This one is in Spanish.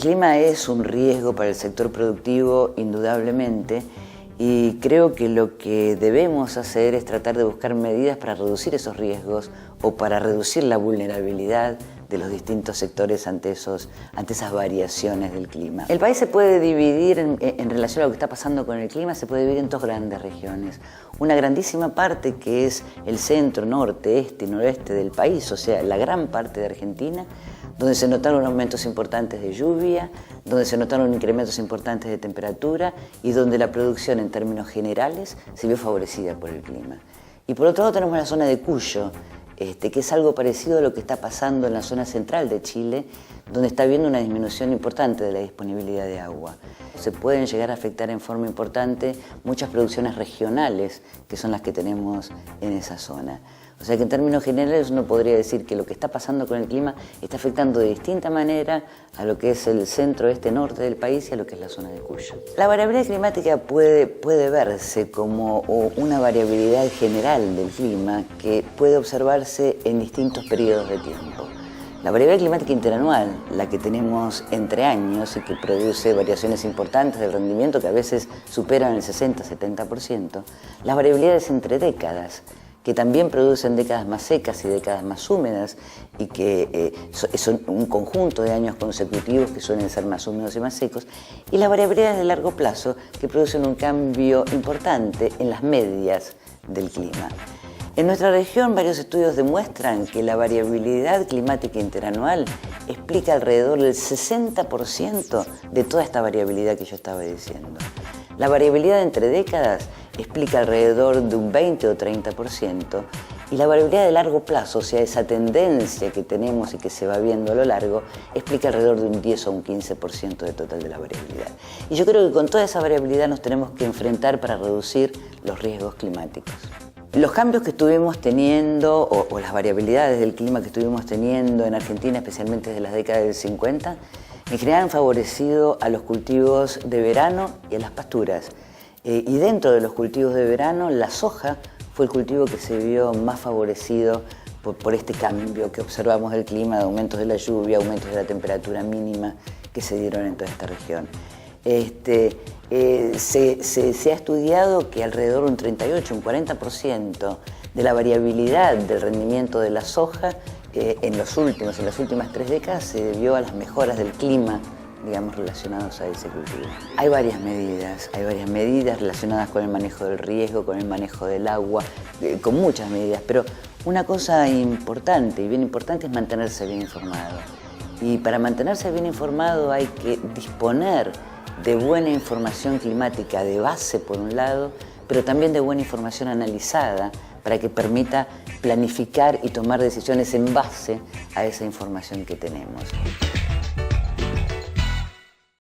clima es un riesgo para el sector productivo, indudablemente, y creo que lo que debemos hacer es tratar de buscar medidas para reducir esos riesgos o para reducir la vulnerabilidad de los distintos sectores ante esas variaciones del clima. El país se puede dividir en relación a lo que está pasando con el clima, se puede dividir en dos grandes regiones. Una grandísima parte que es el centro, norte, este y noroeste del país, o sea, la gran parte de Argentina, donde se notaron aumentos importantes de lluvia, donde se notaron incrementos importantes de temperatura y donde la producción en términos generales se vio favorecida por el clima. Y por otro lado tenemos la zona de Cuyo, que es algo parecido a lo que está pasando en la zona central de Chile, donde está habiendo una disminución importante de la disponibilidad de agua. Se pueden llegar a afectar en forma importante muchas producciones regionales, que son las que tenemos en esa zona. O sea que en términos generales uno podría decir que lo que está pasando con el clima está afectando de distinta manera a lo que es el centro, norte del país y a lo que es la zona de Cuyo. La variabilidad climática puede verse como una variabilidad general del clima que puede observarse en distintos periodos de tiempo. La variabilidad climática interanual, la que tenemos entre años y que produce variaciones importantes del rendimiento que a veces superan el 60-70%, las variabilidades entre décadas, que también producen décadas más secas y décadas más húmedas y que son un conjunto de años consecutivos que suelen ser más húmedos y más secos, y las variabilidades de largo plazo que producen un cambio importante en las medias del clima. En nuestra región varios estudios demuestran que la variabilidad climática interanual explica alrededor del 60% de toda esta variabilidad que yo estaba diciendo. La variabilidad entre décadas explica alrededor de un 20 o 30%, y la variabilidad de largo plazo, o sea, esa tendencia que tenemos y que se va viendo a lo largo, explica alrededor de un 10 o un 15% del total de la variabilidad. Y yo creo que con toda esa variabilidad nos tenemos que enfrentar para reducir los riesgos climáticos. Los cambios que estuvimos teniendo, o las variabilidades del clima que estuvimos teniendo en Argentina, especialmente desde las décadas del 50, en general han favorecido a los cultivos de verano y a las pasturas. Y dentro de los cultivos de verano, la soja fue el cultivo que se vio más favorecido por este cambio que observamos del clima, de aumentos de la lluvia, aumentos de la temperatura mínima que se dieron en toda esta región. Se ha estudiado que alrededor de un 38, un 40% de la variabilidad del rendimiento de la soja en las últimas 3 décadas se debió a las mejoras del clima, digamos, relacionados a ese cultivo. Hay varias medidas relacionadas con el manejo del riesgo, con el manejo del agua, con muchas medidas, pero una cosa importante y bien importante es mantenerse bien informado. Y para mantenerse bien informado hay que disponer de buena información climática de base por un lado, pero también de buena información analizada para que permita planificar y tomar decisiones en base a esa información que tenemos.